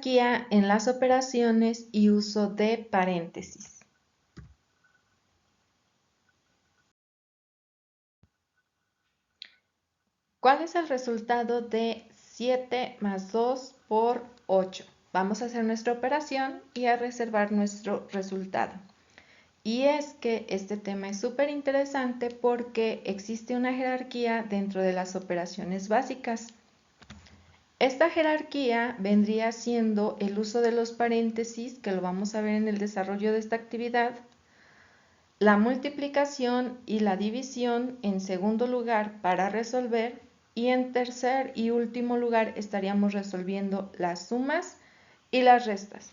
jerarquía en las operaciones y uso de paréntesis. ¿Cuál es el resultado de 7 más 2 por 8? Vamos a hacer nuestra operación y a reservar nuestro resultado. Y es que este tema es súper interesante porque existe una jerarquía dentro de las operaciones básicas. Esta jerarquía vendría siendo el uso de los paréntesis, que lo vamos a ver en el desarrollo de esta actividad, la multiplicación y la división en segundo lugar para resolver, y en tercer y último lugar estaríamos resolviendo las sumas y las restas.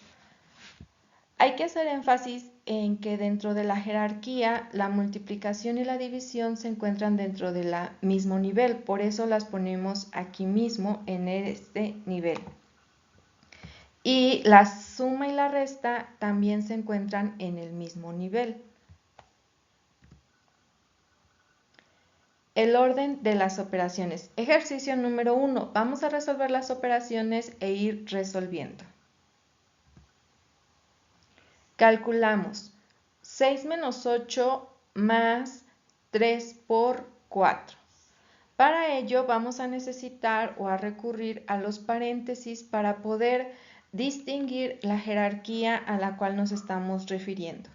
Hay que hacer énfasis en que dentro de la jerarquía la multiplicación y la división se encuentran dentro del mismo nivel, por eso las ponemos aquí mismo en este nivel. Y la suma y la resta también se encuentran en el mismo nivel. El orden de las operaciones. Ejercicio número 1. Vamos a resolver las operaciones e ir resolviendo. Calculamos 6 menos 8 más 3 por 4. Para ello vamos a necesitar o a recurrir a los paréntesis para poder distinguir la jerarquía a la cual nos estamos refiriendo.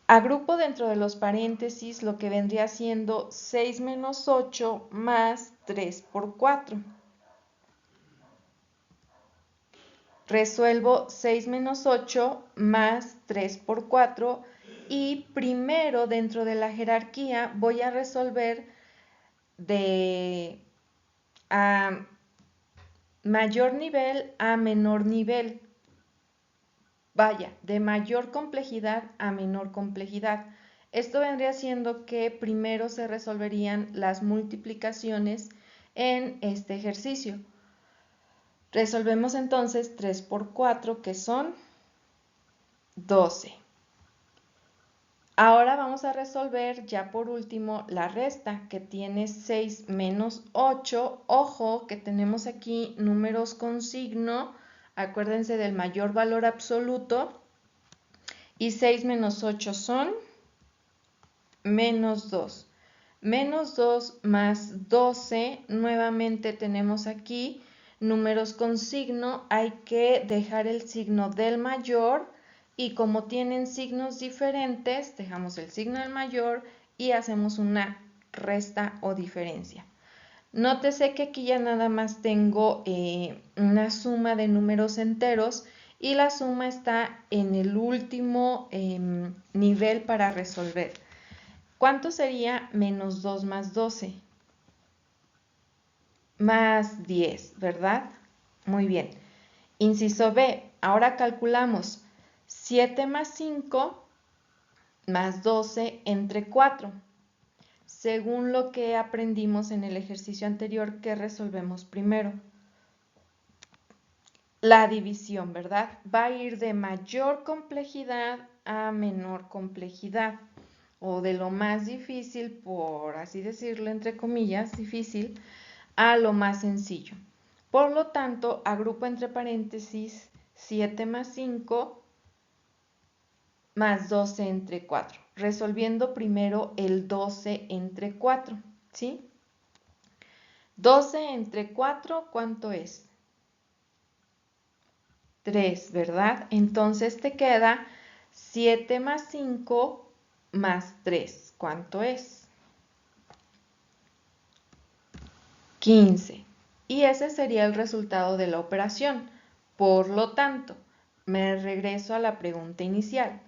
Agrupo dentro de los paréntesis lo que vendría siendo 6 menos 8 más 3 por 4. Resuelvo 6 menos 8 más 3 por 4 y primero dentro de la jerarquía voy a resolver de mayor nivel a menor nivel. Vaya, de mayor complejidad a menor complejidad. Esto vendría siendo que primero se resolverían las multiplicaciones en este ejercicio. Resolvemos entonces 3 por 4, que son 12. Ahora vamos a resolver ya por último la resta, que tiene 6 menos 8. Ojo que tenemos aquí números con signo. Acuérdense del mayor valor absoluto. Y 6 menos 8 son menos 2. Menos 2 más 12. Nuevamente tenemos aquí números con signo. Hay que dejar el signo del mayor. Y como tienen signos diferentes, dejamos el signo del mayor y hacemos una resta o diferencia. Nótese que aquí ya nada más tengo una suma de números enteros y la suma está en el último nivel para resolver. ¿Cuánto sería menos 2 más 12? Más 10, ¿verdad? Muy bien. Inciso B, ahora calculamos 7 más 5 más 12 entre 4. Según lo que aprendimos en el ejercicio anterior, ¿qué resolvemos primero? La división, ¿verdad? Va a ir de mayor complejidad a menor complejidad, o de lo más difícil, por así decirlo, entre comillas, difícil, a lo más sencillo. Por lo tanto, agrupo entre paréntesis 7 más 5 más 12 entre 4, resolviendo primero el 12 entre 4, ¿sí? 12 entre 4, ¿cuánto es? 3, ¿verdad? Entonces te queda 7 más 5 más 3, ¿cuánto es? 15. Y ese sería el resultado de la operación. Por lo tanto, me regreso a la pregunta inicial.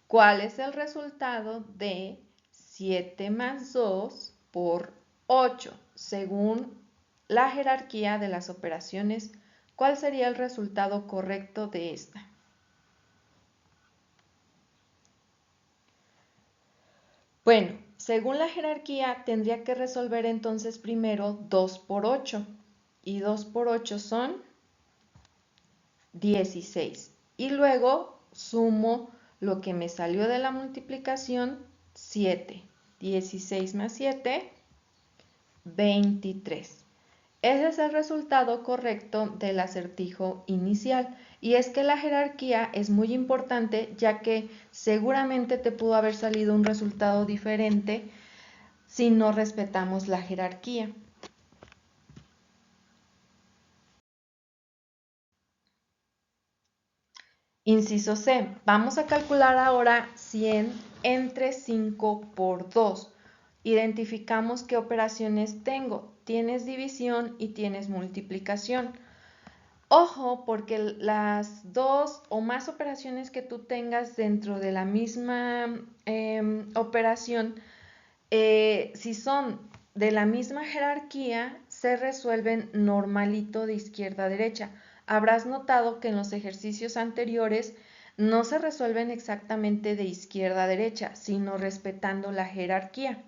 ¿Cuál es el resultado de 7 más 2 por 8? Según la jerarquía de las operaciones, ¿cuál sería el resultado correcto de esta? Bueno, según la jerarquía tendría que resolver entonces primero 2 por 8. Y 2 por 8 son 16. Y luego sumo lo que me salió de la multiplicación, 7. 16 más 7, 23. Ese es el resultado correcto del acertijo inicial. Y es que la jerarquía es muy importante, ya que seguramente te pudo haber salido un resultado diferente si no respetamos la jerarquía. Inciso C. Vamos a calcular ahora 100 entre 5 por 2. Identificamos qué operaciones tengo. Tienes división y tienes multiplicación. Ojo, porque las dos o más operaciones que tú tengas dentro de la misma operación, si son de la misma jerarquía, se resuelven normalito de izquierda a derecha. Habrás notado que en los ejercicios anteriores no se resuelven exactamente de izquierda a derecha, sino respetando la jerarquía.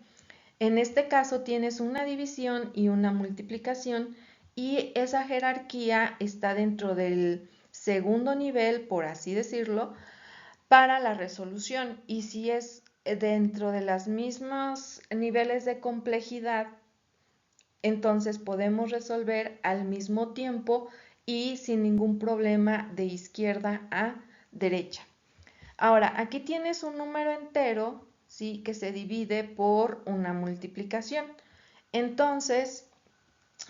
En este caso tienes una división y una multiplicación y esa jerarquía está dentro del segundo nivel, por así decirlo, para la resolución. Y si es dentro de los mismos niveles de complejidad, entonces podemos resolver al mismo tiempo y sin ningún problema de izquierda a derecha. Ahora, aquí tienes un número entero, ¿sí?, que se divide por una multiplicación. Entonces,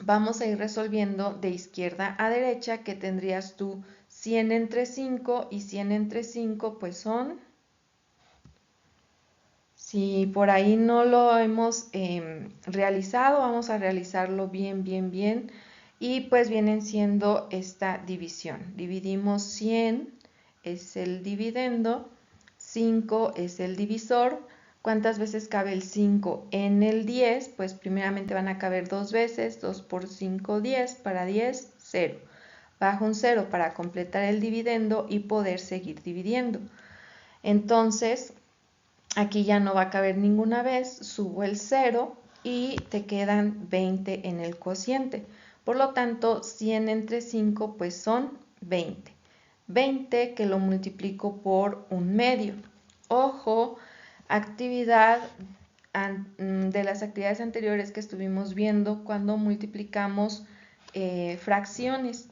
vamos a ir resolviendo de izquierda a derecha, que tendrías tú 100 entre 5 y 100 entre 5, pues son... Si por ahí no lo hemos realizado, vamos a realizarlo bien. Y pues vienen siendo esta división. Dividimos 100, es el dividendo, 5 es el divisor. ¿Cuántas veces cabe el 5 en el 10? Pues primeramente van a caber 2 veces, 2 por 5, 10, para 10, 0. Bajo un 0 para completar el dividendo y poder seguir dividiendo. Entonces, aquí ya no va a caber ninguna vez, subo el 0 y te quedan 20 en el cociente. Por lo tanto, 100 entre 5 pues son 20. 20 que lo multiplico por un medio. Ojo, actividad de las actividades anteriores que estuvimos viendo cuando multiplicamos fracciones.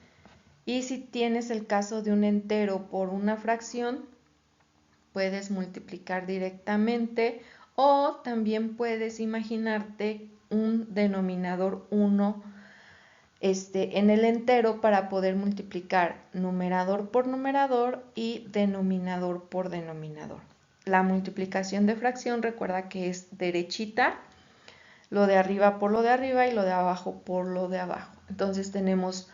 Y si tienes el caso de un entero por una fracción, puedes multiplicar directamente o también puedes imaginarte un denominador 1 en el entero para poder multiplicar numerador por numerador y denominador por denominador. La multiplicación de fracción, recuerda que es derechita, lo de arriba por lo de arriba y lo de abajo por lo de abajo. Entonces tenemos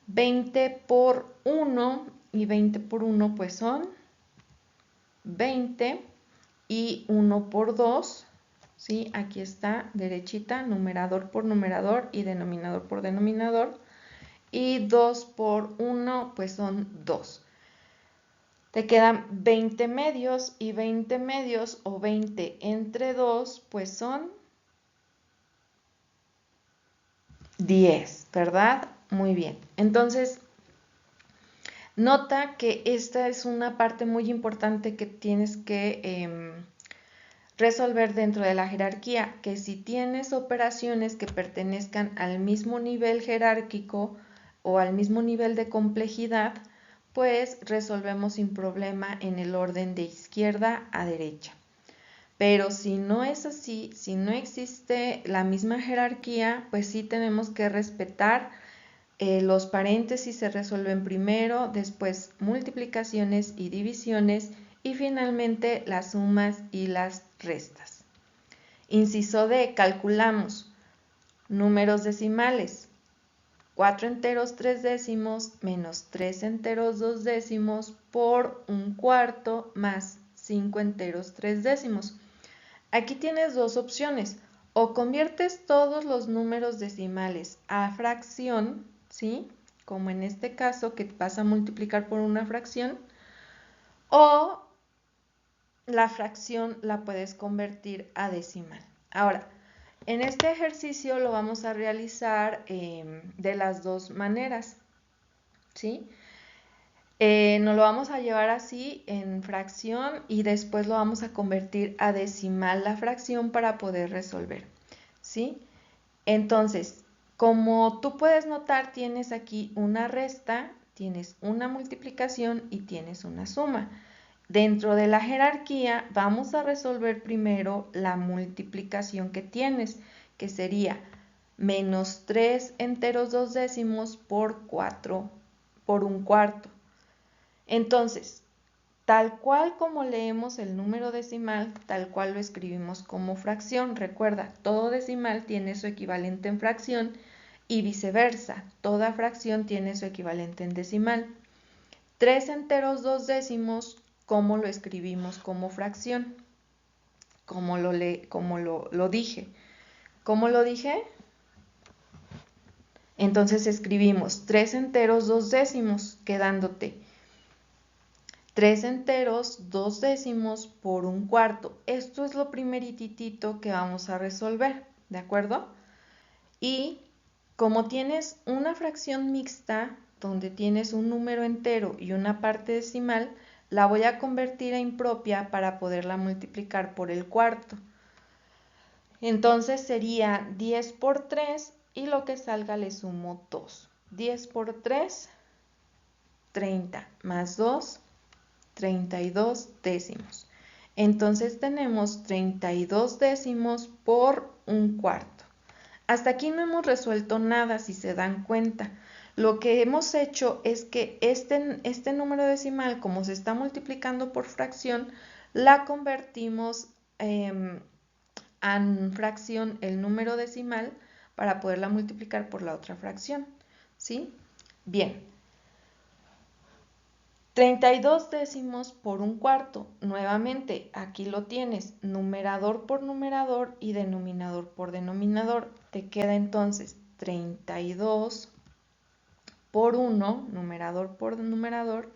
20 por 1 y 20 por 1 pues son 20 y 1 por 2, ¿sí? Aquí está, derechita, numerador por numerador y denominador por denominador. Y 2 por 1, pues son 2. Te quedan 20 medios y 20 medios o 20 entre 2, pues son 10, ¿verdad? Muy bien. Entonces, nota que esta es una parte muy importante que tienes que resolver dentro de la jerarquía, que si tienes operaciones que pertenezcan al mismo nivel jerárquico o al mismo nivel de complejidad, pues resolvemos sin problema en el orden de izquierda a derecha. Pero si no es así, si no existe la misma jerarquía, pues sí tenemos que respetar los paréntesis se resuelven primero, después multiplicaciones y divisiones y finalmente las sumas y las restas. Inciso D, calculamos números decimales. 4 enteros 3 décimos menos 3 enteros 2 décimos por un cuarto más 5 enteros 3 décimos. Aquí tienes dos opciones. O conviertes todos los números decimales a fracción, ¿sí? Como en este caso que vas a multiplicar por una fracción, o la fracción la puedes convertir a decimal. Ahora, en este ejercicio lo vamos a realizar de las dos maneras, ¿sí? Nos lo vamos a llevar así en fracción y después lo vamos a convertir a decimal la fracción para poder resolver, ¿sí? Entonces, Como tú puedes notar, tienes aquí una resta, tienes una multiplicación y tienes una suma. Dentro de la jerarquía vamos a resolver primero la multiplicación que tienes, que sería menos 3 enteros 2 décimos por 4 por un cuarto. Entonces, tal cual como leemos el número decimal, tal cual lo escribimos como fracción. Recuerda, todo decimal tiene su equivalente en fracción y viceversa, toda fracción tiene su equivalente en decimal. 3 enteros 2 décimos, ¿cómo lo escribimos como fracción? Como lo dije. ¿Cómo lo dije? Entonces escribimos 3 enteros 2 décimos, quedándote 3 enteros 2 décimos por un cuarto. Esto es lo primeritito que vamos a resolver, ¿de acuerdo? Y como tienes una fracción mixta, donde tienes un número entero y una parte decimal, la voy a convertir a impropia para poderla multiplicar por el cuarto. Entonces sería 10 por 3 y lo que salga le sumo 2. 10 por 3, 30, más 2, 32 décimos. Entonces tenemos 32 décimos por un cuarto. Hasta aquí no hemos resuelto nada, si se dan cuenta. Lo que hemos hecho es que este número decimal, como se está multiplicando por fracción, la convertimos en fracción el número decimal para poderla multiplicar por la otra fracción. ¿Sí? Bien. 32 décimos por un cuarto. Nuevamente, aquí lo tienes, numerador por numerador y denominador por denominador. Te queda entonces 32 por 1, numerador por numerador,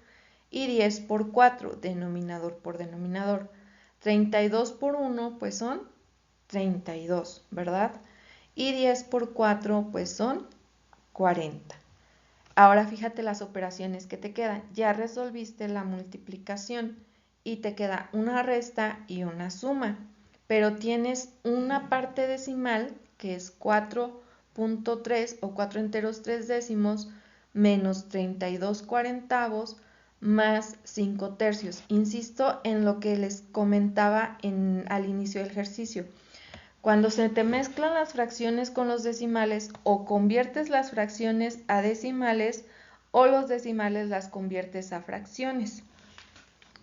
y 10 por 4, denominador por denominador. 32 por 1, pues son 32, ¿verdad? Y 10 por 4, pues son 40. Ahora fíjate las operaciones que te quedan. Ya resolviste la multiplicación y te queda una resta y una suma, pero tienes una parte decimal que es 4.3 o 4 enteros 3 décimos menos 32 cuarentavos más 5 tercios. Insisto en lo que les comentaba al inicio del ejercicio. Cuando se te mezclan las fracciones con los decimales, o conviertes las fracciones a decimales o los decimales las conviertes a fracciones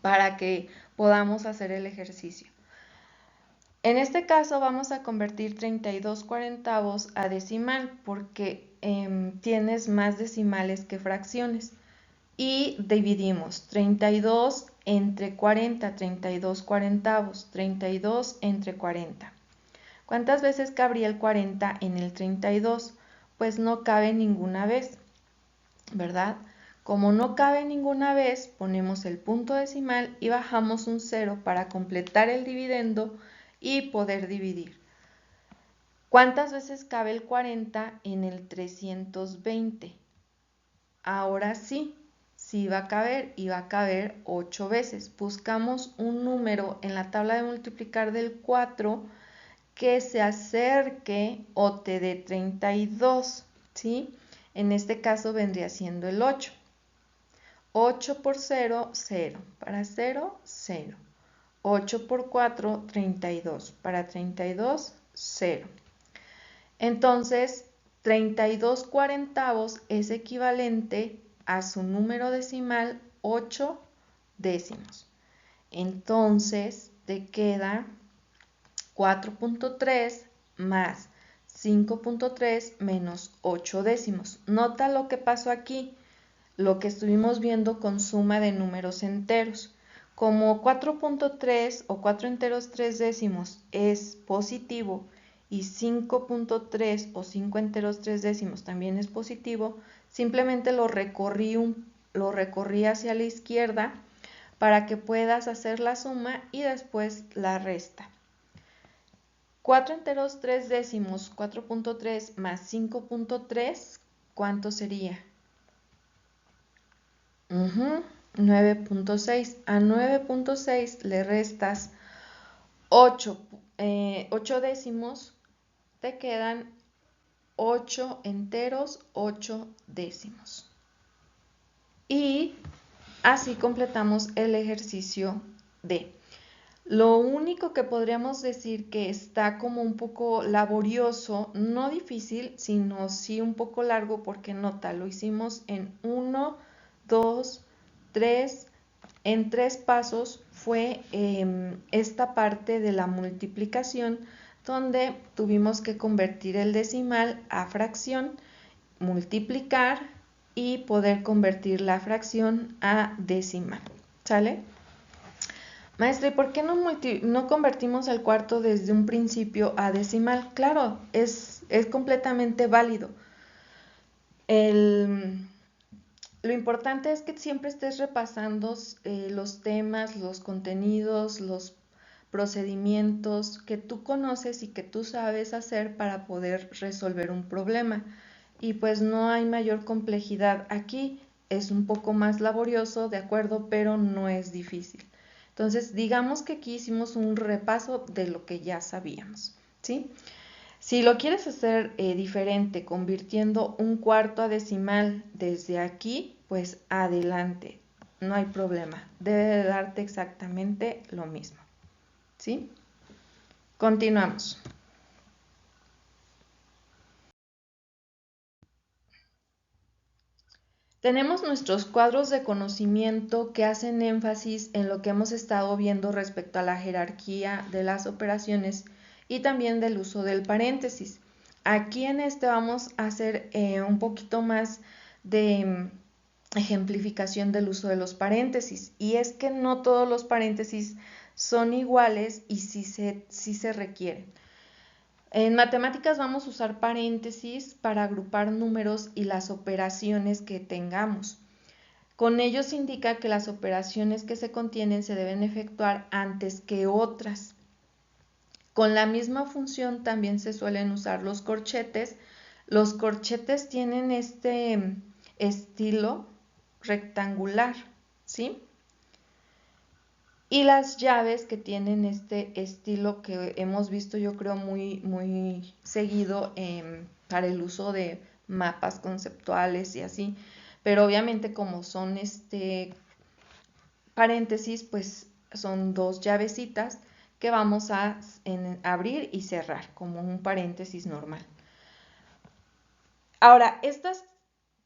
para que podamos hacer el ejercicio. En este caso vamos a convertir 32 cuarentavos a decimal porque tienes más decimales que fracciones. Y dividimos 32 entre 40, 32 cuarentavos, 32 entre 40. ¿Cuántas veces cabría el 40 en el 32? Pues no cabe ninguna vez, ¿verdad? Como no cabe ninguna vez, ponemos el punto decimal y bajamos un 0 para completar el dividendo y poder dividir. ¿Cuántas veces cabe el 40 en el 320? Ahora sí, sí va a caber y va a caber 8 veces. Buscamos un número en la tabla de multiplicar del 4 que se acerque o te dé 32, ¿sí? En este caso vendría siendo el 8. 8 por 0, 0. Para 0, 0. 8 por 4, 32. Para 32, 0. Entonces, 32 cuarentavos es equivalente a su número decimal 8 décimos. Entonces, te queda 4.3 más 5.3 menos 8 décimos. Nota lo que pasó aquí, lo que estuvimos viendo con suma de números enteros. Como 4.3 o 4 enteros 3 décimos es positivo y 5.3 o 5 enteros 3 décimos también es positivo, simplemente lo recorrí hacia la izquierda para que puedas hacer la suma y después la resta. 4 enteros 3 décimos, 4.3 más 5.3, ¿cuánto sería? 9.6. A 9.6 le restas 8 décimos, te quedan 8 enteros, 8 décimos. Y así completamos el ejercicio D. Lo único que podríamos decir que está como un poco laborioso, no difícil, sino sí un poco largo, porque nota, lo hicimos en 1, 2, 3, en 3 pasos fue esta parte de la multiplicación, donde tuvimos que convertir el decimal a fracción, multiplicar y poder convertir la fracción a decimal. ¿Sale? Maestra, ¿y por qué no convertimos el cuarto desde un principio a decimal? Claro, es completamente válido. Lo importante es que siempre estés repasando los temas, los contenidos, los procedimientos que tú conoces y que tú sabes hacer para poder resolver un problema. Y pues no hay mayor complejidad aquí. Es un poco más laborioso, de acuerdo, pero no es difícil. Entonces, digamos que aquí hicimos un repaso de lo que ya sabíamos, ¿sí? Si lo quieres hacer diferente, convirtiendo un cuarto a decimal desde aquí, pues adelante, no hay problema. Debe de darte exactamente lo mismo, ¿sí? Continuamos. Tenemos nuestros cuadros de conocimiento que hacen énfasis en lo que hemos estado viendo respecto a la jerarquía de las operaciones y también del uso del paréntesis. Aquí en este vamos a hacer un poquito más de ejemplificación del uso de los paréntesis, y es que no todos los paréntesis son iguales y sí se requieren. En matemáticas vamos a usar paréntesis para agrupar números y las operaciones que tengamos. Con ello se indica que las operaciones que se contienen se deben efectuar antes que otras. Con la misma función también se suelen usar los corchetes. Los corchetes tienen este estilo rectangular, ¿sí? Y las llaves que tienen este estilo que hemos visto, yo creo, muy seguido para el uso de mapas conceptuales y así. Pero obviamente como son paréntesis, pues son 2 llavecitas que vamos a abrir y cerrar como un paréntesis normal. Ahora, estas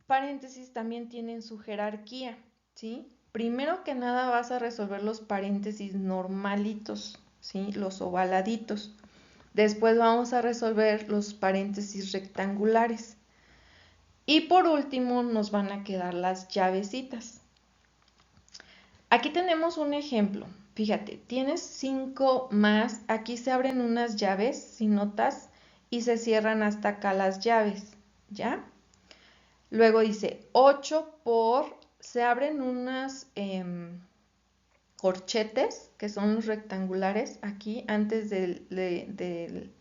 paréntesis también tienen su jerarquía, ¿sí? Primero que nada vas a resolver los paréntesis normalitos, ¿sí? Los ovaladitos. Después vamos a resolver los paréntesis rectangulares. Y por último nos van a quedar las llavecitas. Aquí tenemos un ejemplo. Fíjate, tienes 5 más, aquí se abren unas llaves, si notas, y se cierran hasta acá las llaves, ¿ya? Luego dice 8 se abren unas corchetes, que son los rectangulares, aquí antes del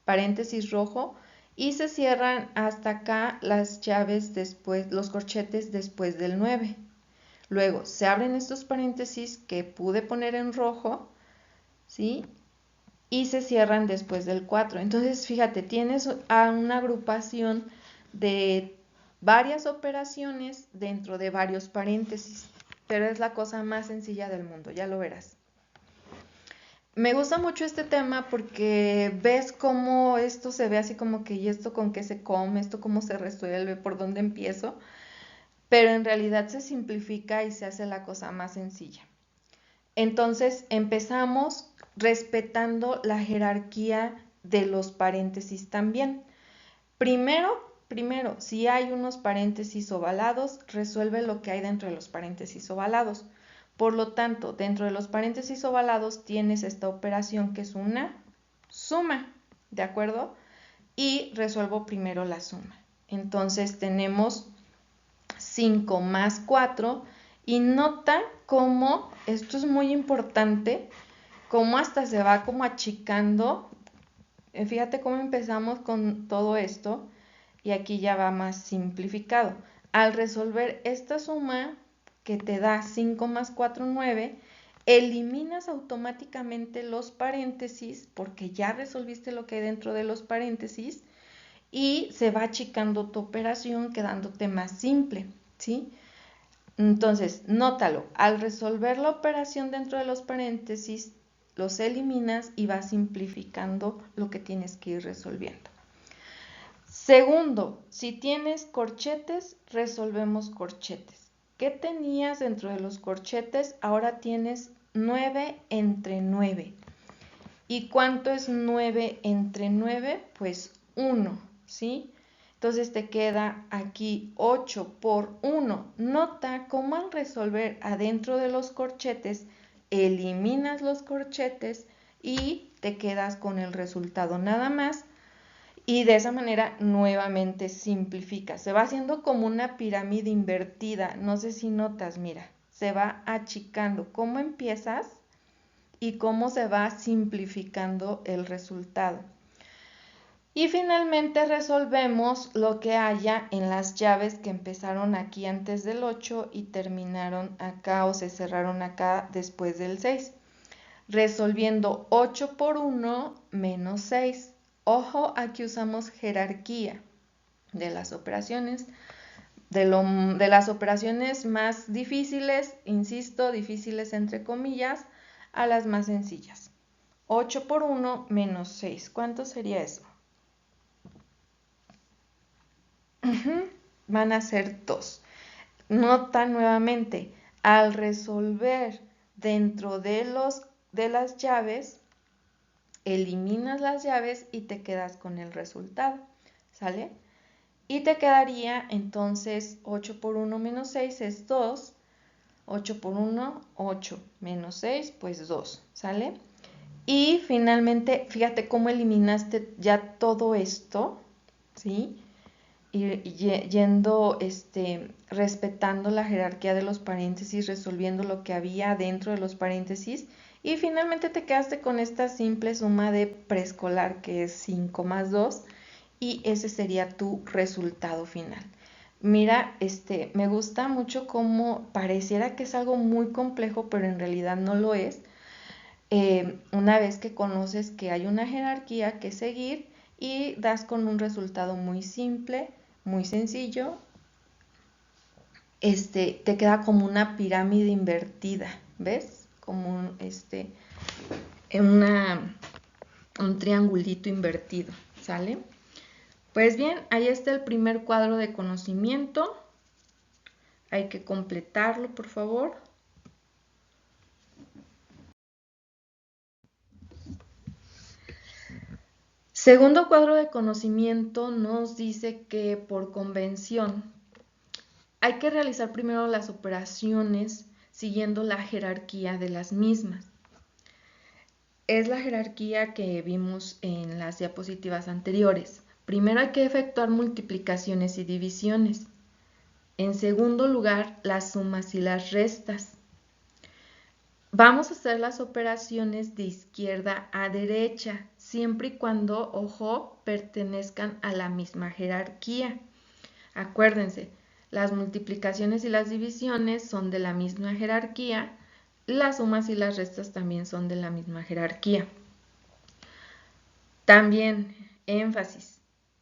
paréntesis rojo, y se cierran hasta acá las llaves después, los corchetes después del 9. Luego se abren estos paréntesis que pude poner en rojo, ¿sí? Y se cierran después del 4. Entonces, fíjate, tienes una agrupación de varias operaciones dentro de varios paréntesis, pero es la cosa más sencilla del mundo, ya lo verás. Me gusta mucho este tema porque ves cómo esto se ve así como que, ¿y esto con qué se come? ¿Esto cómo se resuelve? ¿Por dónde empiezo? Pero en realidad se simplifica y se hace la cosa más sencilla. Entonces empezamos respetando la jerarquía de los paréntesis también. Primero, si hay unos paréntesis ovalados, resuelve lo que hay dentro de los paréntesis ovalados. Por lo tanto, dentro de los paréntesis ovalados tienes esta operación que es una suma, ¿de acuerdo? Y resuelvo primero la suma. Entonces tenemos 5 más 4 y nota cómo, esto es muy importante, cómo hasta se va como achicando. Fíjate cómo empezamos con todo esto y aquí ya va más simplificado. Al resolver esta suma que te da 5 más 4, 9, eliminas automáticamente los paréntesis porque ya resolviste lo que hay dentro de los paréntesis y se va achicando tu operación quedándote más simple, ¿sí? Entonces, nótalo, al resolver la operación dentro de los paréntesis, los eliminas y vas simplificando lo que tienes que ir resolviendo. Segundo, si tienes corchetes, resolvemos corchetes. ¿Qué tenías dentro de los corchetes? Ahora tienes 9 entre 9. ¿Y cuánto es 9 entre 9? Pues 1, ¿sí? Entonces te queda aquí 8 por 1. Nota cómo al resolver adentro de los corchetes, eliminas los corchetes y te quedas con el resultado nada más. Y de esa manera nuevamente simplifica. Se va haciendo como una pirámide invertida. No sé si notas, mira, se va achicando. ¿Cómo empiezas? Y cómo se va simplificando el resultado. Y finalmente resolvemos lo que haya en las llaves que empezaron aquí antes del 8 y terminaron acá o se cerraron acá después del 6. Resolviendo 8 por 1 menos 6. Ojo, aquí usamos jerarquía de las operaciones. De las operaciones más difíciles, insisto, difíciles entre comillas, a las más sencillas. 8 por 1 menos 6. ¿Cuánto sería eso? Van a ser 2. Nota nuevamente, al resolver dentro de las llaves, eliminas las llaves y te quedas con el resultado, ¿sale? Y te quedaría entonces 8 por 1 menos 6 es 2. 8 por 1, 8 menos 6, pues 2, ¿sale? Y finalmente, fíjate cómo eliminaste ya todo esto, ¿sí? Y yendo, respetando la jerarquía de los paréntesis, resolviendo lo que había dentro de los paréntesis. Y finalmente te quedaste con esta simple suma de preescolar, que es 5 más 2. Y ese sería tu resultado final. Mira, me gusta mucho cómo pareciera que es algo muy complejo, pero en realidad no lo es. Una vez que conoces que hay una jerarquía que seguir y das con un resultado muy simple, muy sencillo, te queda como una pirámide invertida, ¿ves? Como un triangulito invertido, ¿sale? Pues bien, ahí está el primer cuadro de conocimiento. Hay que completarlo, por favor. Segundo cuadro de conocimiento nos dice que por convención hay que realizar primero las operaciones siguiendo la jerarquía de las mismas. Es la jerarquía que vimos en las diapositivas anteriores. Primero hay que efectuar multiplicaciones y divisiones. En segundo lugar, las sumas y las restas. Vamos a hacer las operaciones de izquierda a derecha, siempre y cuando, ojo, pertenezcan a la misma jerarquía. Acuérdense, las multiplicaciones y las divisiones son de la misma jerarquía, las sumas y las restas también son de la misma jerarquía. También, énfasis,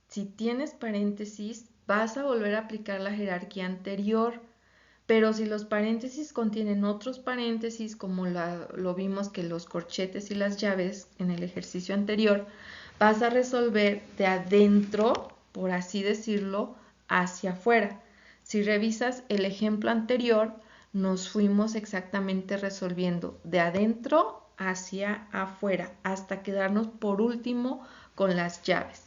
si tienes paréntesis, vas a volver a aplicar la jerarquía anterior. Pero si los paréntesis contienen otros paréntesis, como lo vimos que los corchetes y las llaves en el ejercicio anterior, vas a resolver de adentro, por así decirlo, hacia afuera. Si revisas el ejemplo anterior, nos fuimos exactamente resolviendo de adentro hacia afuera, hasta quedarnos por último con las llaves.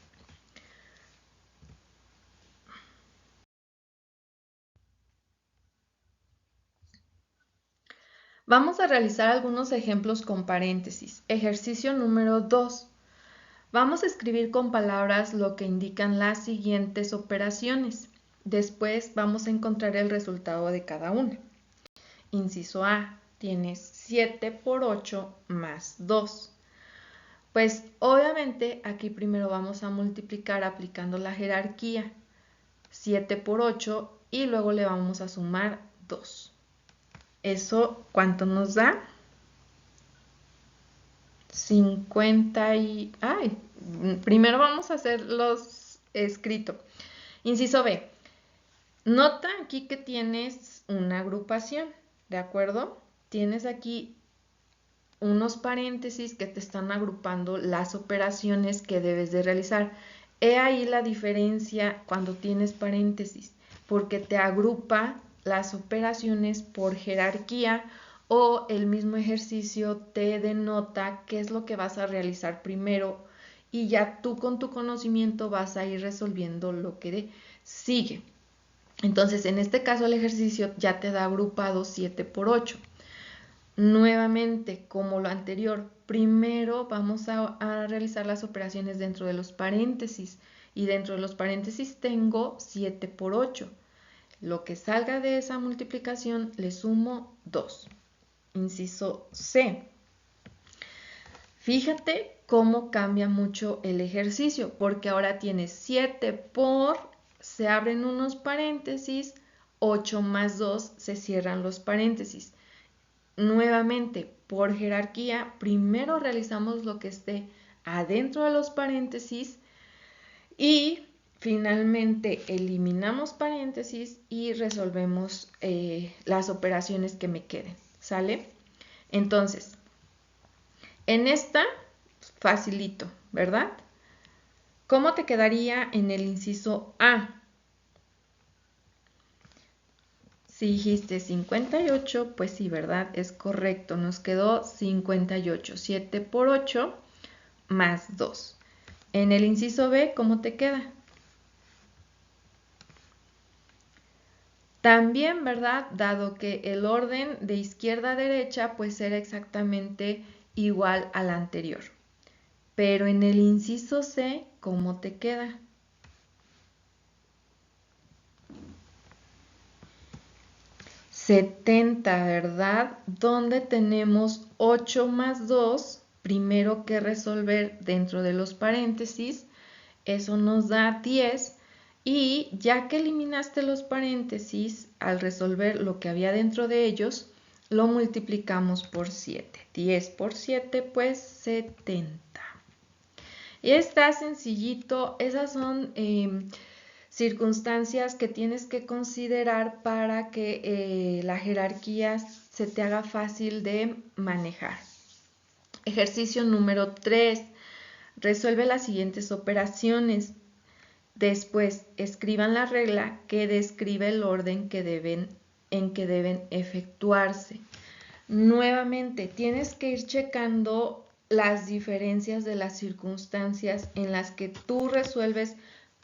Vamos a realizar algunos ejemplos con paréntesis. Ejercicio número 2. Vamos a escribir con palabras lo que indican las siguientes operaciones. Después vamos a encontrar el resultado de cada una. Inciso A, tienes 7 por 8 más 2. Pues obviamente aquí primero vamos a multiplicar aplicando la jerarquía. 7 por 8 y luego le vamos a sumar 2. ¿Eso cuánto nos da? 50 y... ¡Ay! Primero vamos a hacer escrito. Inciso B. Nota aquí que tienes una agrupación, ¿de acuerdo? Tienes aquí unos paréntesis que te están agrupando las operaciones que debes de realizar. He ahí la diferencia cuando tienes paréntesis, porque te agrupa las operaciones por jerarquía o el mismo ejercicio te denota qué es lo que vas a realizar primero y ya tú con tu conocimiento vas a ir resolviendo lo que sigue. Entonces, en este caso el ejercicio ya te da agrupado 7 por 8. Nuevamente, como lo anterior, primero vamos a realizar las operaciones dentro de los paréntesis y dentro de los paréntesis tengo 7 por 8. Lo que salga de esa multiplicación le sumo 2. Inciso C. Fíjate cómo cambia mucho el ejercicio, porque ahora tienes 7 por, se abren unos paréntesis, 8 más 2 se cierran los paréntesis. Nuevamente, por jerarquía, primero realizamos lo que esté adentro de los paréntesis y finalmente eliminamos paréntesis y resolvemos las operaciones que me queden, ¿sale? Entonces, en esta, facilito, ¿verdad? ¿Cómo te quedaría en el inciso A? Si dijiste 58, pues sí, ¿verdad? Es correcto, nos quedó 58, 7 por 8 más 2. En el inciso B, ¿cómo te queda? También, ¿verdad? Dado que el orden de izquierda a derecha, pues era exactamente igual al anterior. Pero en el inciso C, ¿cómo te queda? 70, ¿verdad? Donde tenemos 8 más 2, primero que resolver dentro de los paréntesis, eso nos da 10, y ya que eliminaste los paréntesis, al resolver lo que había dentro de ellos, lo multiplicamos por 7. 10 por 7, pues 70. Y está sencillito, esas son circunstancias que tienes que considerar para que la jerarquía se te haga fácil de manejar. Ejercicio número 3. Resuelve las siguientes operaciones. Después, escriban la regla que describe el orden en que deben efectuarse. Nuevamente, tienes que ir checando las diferencias de las circunstancias en las que tú resuelves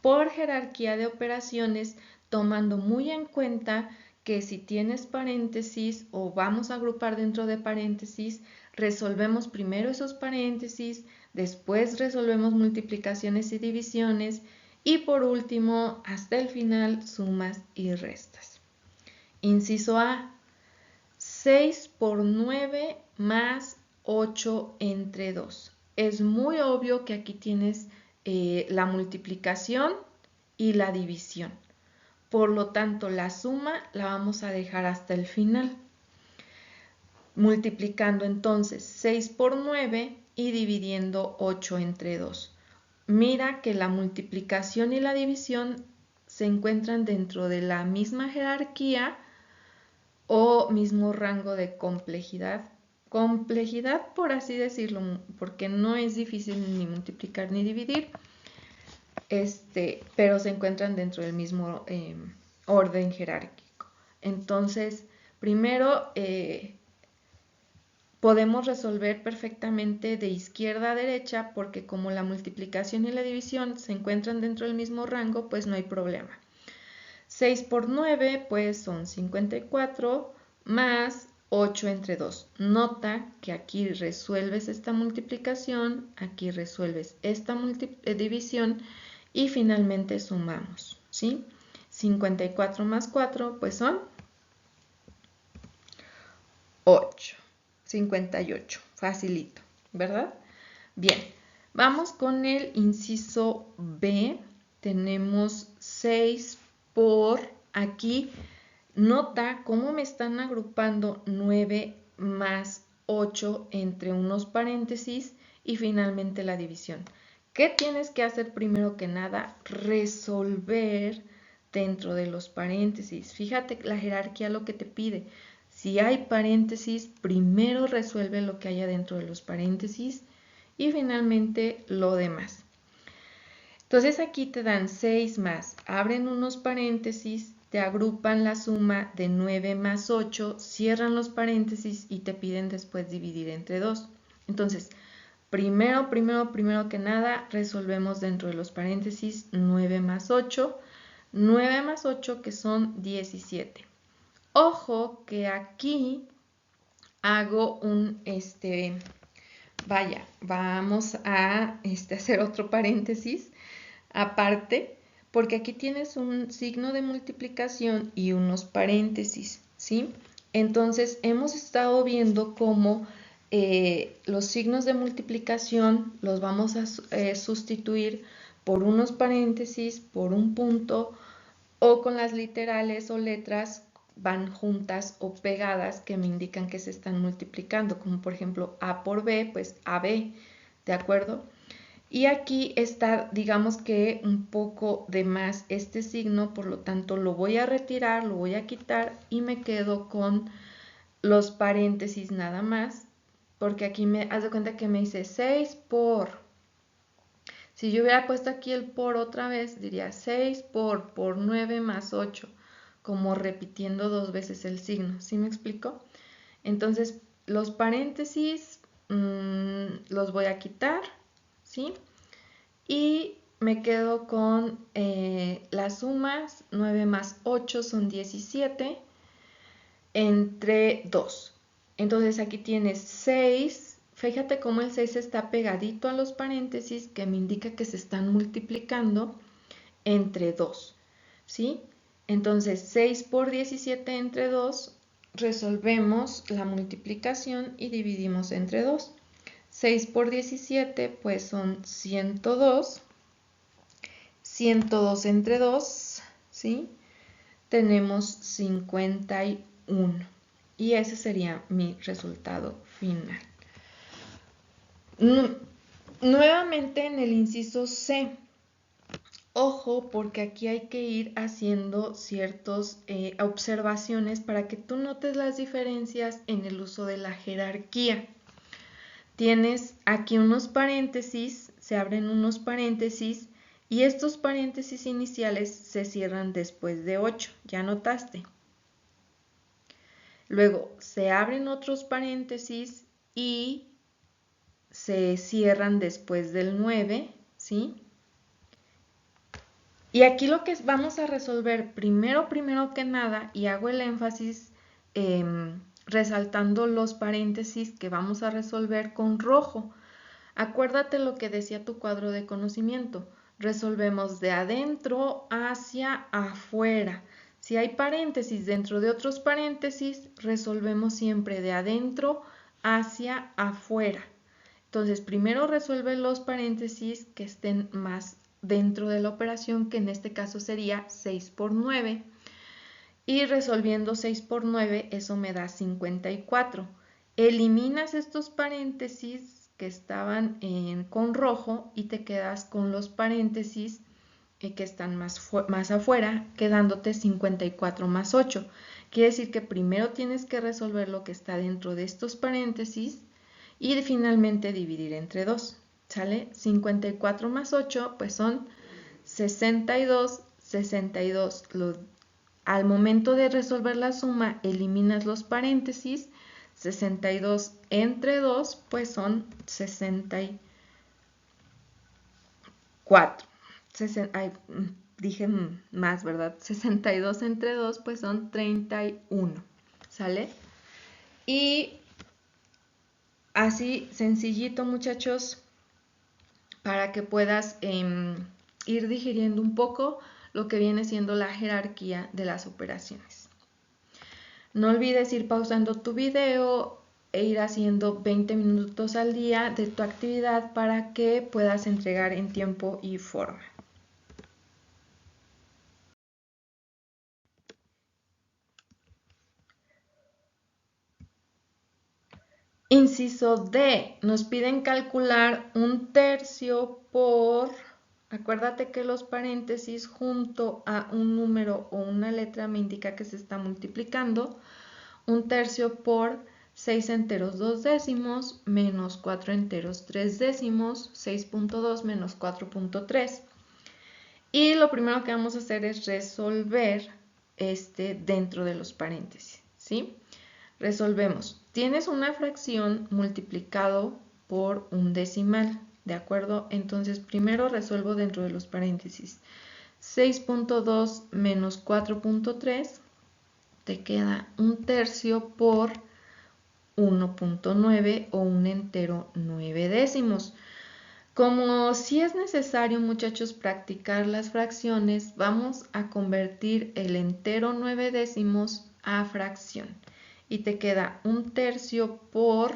por jerarquía de operaciones, tomando muy en cuenta que si tienes paréntesis o vamos a agrupar dentro de paréntesis, resolvemos primero esos paréntesis, después resolvemos multiplicaciones y divisiones y por último, hasta el final, sumas y restas. Inciso A. 6 por 9 más 8 entre 2. Es muy obvio que aquí tienes la multiplicación y la división. Por lo tanto, la suma la vamos a dejar hasta el final. Multiplicando entonces 6 por 9 y dividiendo 8 entre 2. Mira que la multiplicación y la división se encuentran dentro de la misma jerarquía o mismo rango de complejidad. Complejidad, por así decirlo, porque no es difícil ni multiplicar ni dividir, pero se encuentran dentro del mismo orden jerárquico. Entonces, primero podemos resolver perfectamente de izquierda a derecha porque como la multiplicación y la división se encuentran dentro del mismo rango, pues no hay problema. 6 por 9 pues son 54 más 8 entre 2. Nota que aquí resuelves esta multiplicación, aquí resuelves esta división y finalmente sumamos, ¿sí? 54 más 4 pues son 8. 58, facilito, ¿verdad? Bien, vamos con el inciso B. Tenemos 6 por aquí. Nota cómo me están agrupando 9 más 8 entre unos paréntesis y finalmente la división. ¿Qué tienes que hacer primero que nada? Resolver dentro de los paréntesis. Fíjate la jerarquía lo que te pide. Si hay paréntesis, primero resuelve lo que haya dentro de los paréntesis y finalmente lo demás. Entonces aquí te dan 6 más, abren unos paréntesis, te agrupan la suma de 9 más 8, cierran los paréntesis y te piden después dividir entre 2. Entonces, primero que nada, resolvemos dentro de los paréntesis 9 más 8, 9 más 8 que son 17. Ojo que aquí hago un, vamos a hacer otro paréntesis aparte, porque aquí tienes un signo de multiplicación y unos paréntesis, ¿sí? Entonces, hemos estado viendo cómo los signos de multiplicación los vamos a sustituir por unos paréntesis, por un punto, o con las literales o letras van juntas o pegadas que me indican que se están multiplicando, como por ejemplo A por B, pues AB, ¿de acuerdo? Y aquí está, digamos que un poco de más este signo, por lo tanto lo voy a retirar, lo voy a quitar y me quedo con los paréntesis nada más, porque aquí me haz de cuenta que me dice 6 por. Si yo hubiera puesto aquí el por otra vez, diría 6 por 9 más 8, como repitiendo 2 veces el signo, ¿sí me explico? Entonces, los paréntesis los voy a quitar, ¿sí? Y me quedo con las sumas, 9 más 8 son 17, entre 2. Entonces aquí tienes 6, fíjate cómo el 6 está pegadito a los paréntesis, que me indica que se están multiplicando entre 2, ¿sí? Entonces 6 por 17 entre 2, resolvemos la multiplicación y dividimos entre 2. 6 por 17 pues son 102. 102 entre 2, ¿sí? Tenemos 51. Y ese sería mi resultado final. Nuevamente en el inciso C. Ojo, porque aquí hay que ir haciendo ciertas observaciones para que tú notes las diferencias en el uso de la jerarquía. Tienes aquí unos paréntesis, se abren unos paréntesis y estos paréntesis iniciales se cierran después de 8, ¿ya notaste? Luego se abren otros paréntesis y se cierran después del 9, ¿sí? Y aquí lo que vamos a resolver primero que nada, y hago el énfasis resaltando los paréntesis que vamos a resolver con rojo. Acuérdate lo que decía tu cuadro de conocimiento. Resolvemos de adentro hacia afuera. Si hay paréntesis dentro de otros paréntesis, resolvemos siempre de adentro hacia afuera. Entonces, primero resuelve los paréntesis que estén más dentro de la operación, que en este caso sería 6 por 9. Y resolviendo 6 por 9, eso me da 54. Eliminas estos paréntesis que estaban con rojo y te quedas con los paréntesis que están más afuera, quedándote 54 más 8. Quiere decir que primero tienes que resolver lo que está dentro de estos paréntesis y finalmente dividir entre 2. ¿Sale? 54 más 8 pues son 62. 62. Al momento de resolver la suma eliminas los paréntesis. 62 entre 2 pues son 64. Dije más, ¿verdad? 62 entre 2 pues son 31. ¿Sale? Y así sencillito, muchachos, para que puedas ir digiriendo un poco lo que viene siendo la jerarquía de las operaciones. No olvides ir pausando tu video e ir haciendo 20 minutos al día de tu actividad para que puedas entregar en tiempo y forma. Inciso D, nos piden calcular un tercio por, acuérdate que los paréntesis junto a un número o una letra me indica que se está multiplicando, un tercio por 6 enteros 2 décimos menos 4 enteros 3 décimos, 6.2 menos 4.3. Y lo primero que vamos a hacer es resolver dentro de los paréntesis, ¿sí? Resolvemos. Tienes una fracción multiplicado por un decimal, ¿de acuerdo? Entonces, primero resuelvo dentro de los paréntesis. 6.2 menos 4.3, te queda un tercio por 1.9 o un entero 9 décimos. Como si es necesario, muchachos, practicar las fracciones, vamos a convertir el entero 9 décimos a fracción. Y te queda un tercio por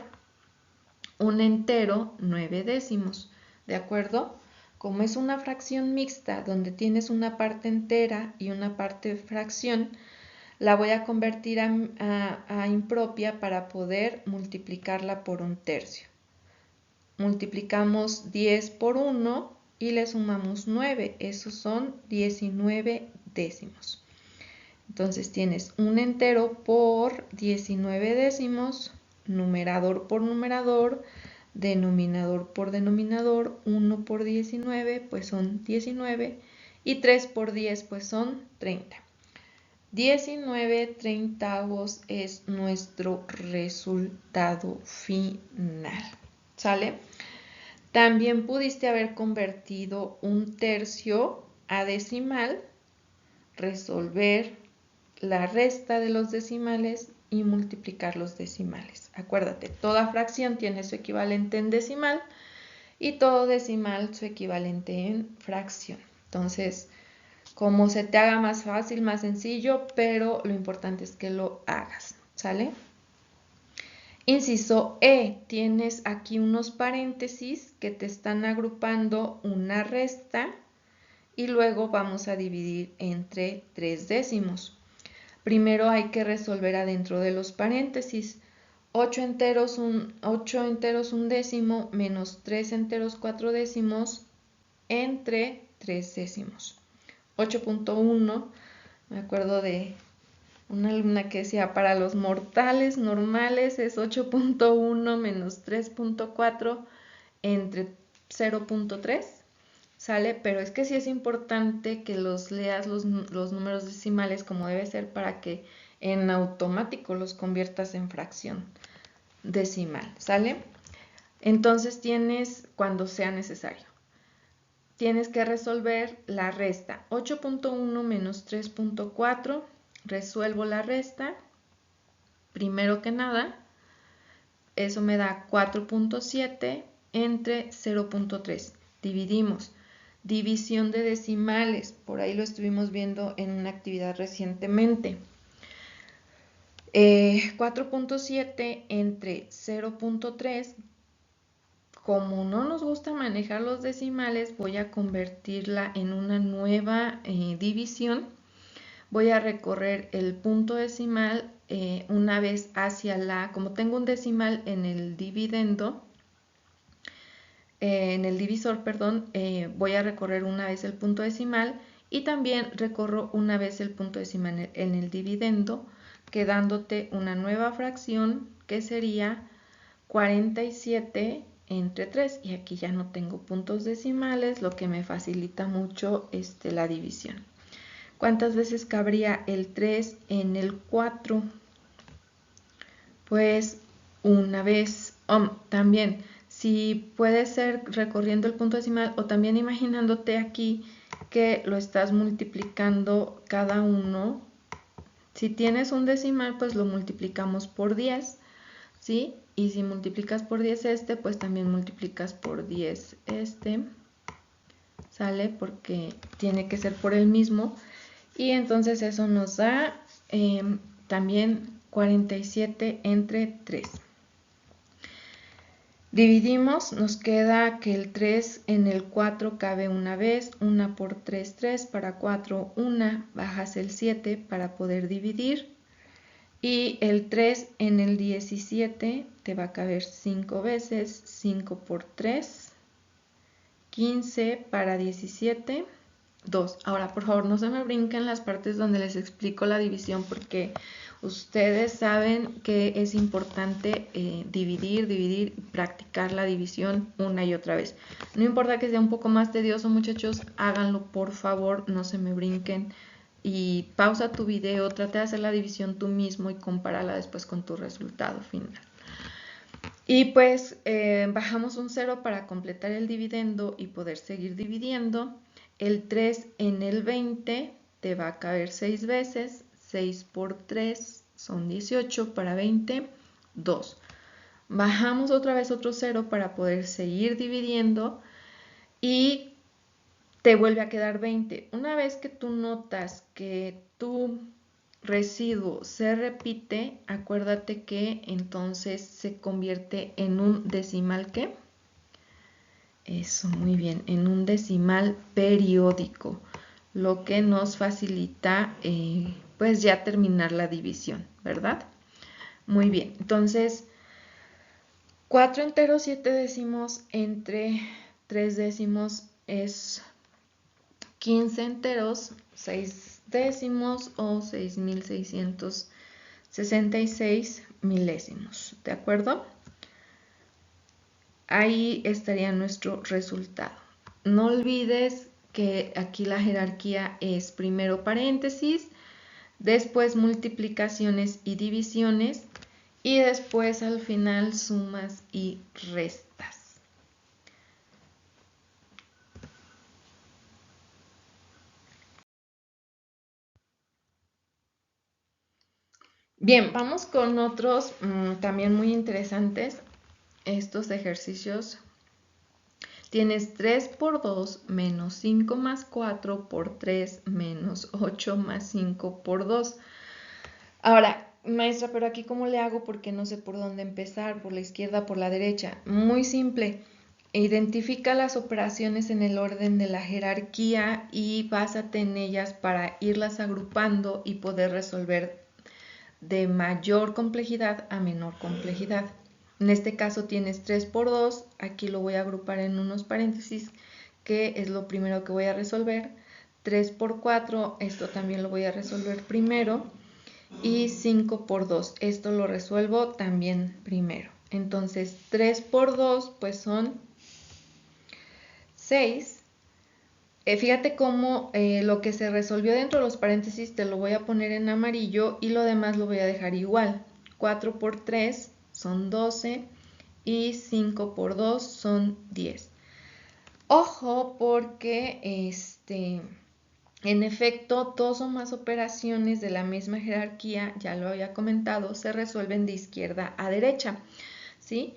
un entero 9 décimos. ¿De acuerdo? Como es una fracción mixta donde tienes una parte entera y una parte fracción, la voy a convertir a impropia para poder multiplicarla por un tercio. Multiplicamos 10 por 1 y le sumamos 9. Esos son 19 décimos. Entonces tienes un entero por 19 décimos, numerador por numerador, denominador por denominador, 1 por 19 pues son 19 y 3 por 10 pues son 30. 19 treintavos es nuestro resultado final. ¿Sale? También pudiste haber convertido un tercio a decimal, resolver la resta de los decimales y multiplicar los decimales. Acuérdate, toda fracción tiene su equivalente en decimal y todo decimal su equivalente en fracción. Entonces, como se te haga más fácil, más sencillo, pero lo importante es que lo hagas, ¿sale? Inciso E, tienes aquí unos paréntesis que te están agrupando una resta y luego vamos a dividir entre 3 décimos. Primero hay que resolver adentro de los paréntesis. 8 enteros un décimo menos 3 enteros 4 décimos entre 3 décimos. 8.1, me acuerdo de una alumna que decía, para los mortales normales es 8.1 menos 3.4 entre 0.3, ¿sale? Pero es que sí es importante que los leas los números decimales como debe ser para que en automático los conviertas en fracción decimal, ¿sale? Entonces tienes, cuando sea necesario, tienes que resolver la resta. 8.1 menos 3.4, resuelvo la resta. Primero que nada, eso me da 4.7 entre 0.3. Dividimos. División de decimales, por ahí lo estuvimos viendo en una actividad recientemente. 4.7 entre 0.3, como no nos gusta manejar los decimales, voy a convertirla en una nueva división. Voy a recorrer el punto decimal una vez hacia como tengo un decimal en el dividendo, en el divisor, perdón, voy a recorrer una vez el punto decimal y también recorro una vez el punto decimal en el dividendo, quedándote una nueva fracción que sería 47 entre 3. Y aquí ya no tengo puntos decimales, lo que me facilita mucho la división. ¿Cuántas veces cabría el 3 en el 4? Pues una vez. También, si puede ser recorriendo el punto decimal o también imaginándote aquí que lo estás multiplicando cada uno. Si tienes un decimal, pues lo multiplicamos por 10, ¿sí? Y si multiplicas por 10 pues también multiplicas por 10 ¿sale? Porque tiene que ser por el mismo. Y entonces eso nos da también 47 entre 3. Dividimos, nos queda que el 3 en el 4 cabe una vez, 1 por 3, 3, para 4, 1, bajas el 7 para poder dividir. Y el 3 en el 17 te va a caber 5 veces. 5 por 3, 15 para 17, 2. Ahora, por favor, no se me brinquen las partes donde les explico la división, porque ustedes saben que es importante dividir y practicar la división una y otra vez. No importa que sea un poco más tedioso, muchachos, háganlo, por favor, no se me brinquen. Y pausa tu video, trata de hacer la división tú mismo y compárala después con tu resultado final. Y pues bajamos un 0 para completar el dividendo y poder seguir dividiendo. El 3 en el 20 te va a caber 6 veces. 6 por 3 son 18 para 20, 2. Bajamos otra vez otro 0 para poder seguir dividiendo y te vuelve a quedar 20. Una vez que tú notas que tu residuo se repite, acuérdate que entonces se convierte en un decimal, ¿qué? Eso, muy bien, en un decimal periódico, lo que nos facilita pues ya terminar la división, ¿verdad? Muy bien, entonces 4 enteros 7 décimos entre 3 décimos es 15 enteros 6 décimos o 6.666 milésimos, ¿de acuerdo? Ahí estaría nuestro resultado. No olvides que aquí la jerarquía es primero paréntesis, después multiplicaciones y divisiones y después al final sumas y restas. Bien, vamos con otros también muy interesantes. Estos ejercicios. Tienes 3 por 2 menos 5 más 4 por 3 menos 8 más 5 por 2. Ahora, maestra, pero aquí ¿cómo le hago? Porque no sé por dónde empezar, por la izquierda, por la derecha. Muy simple. Identifica las operaciones en el orden de la jerarquía y básate en ellas para irlas agrupando y poder resolver de mayor complejidad a menor complejidad. En este caso tienes 3 por 2, aquí lo voy a agrupar en unos paréntesis, que es lo primero que voy a resolver. 3 por 4, esto también lo voy a resolver primero. Y 5 por 2, esto lo resuelvo también primero. Entonces 3 por 2 pues son 6. Fíjate cómo lo que se resolvió dentro de los paréntesis te lo voy a poner en amarillo y lo demás lo voy a dejar igual. 4 por 3 son 12 y 5 por 2 son 10. Ojo porque en efecto, dos o más operaciones de la misma jerarquía, ya lo había comentado, se resuelven de izquierda a derecha, ¿sí?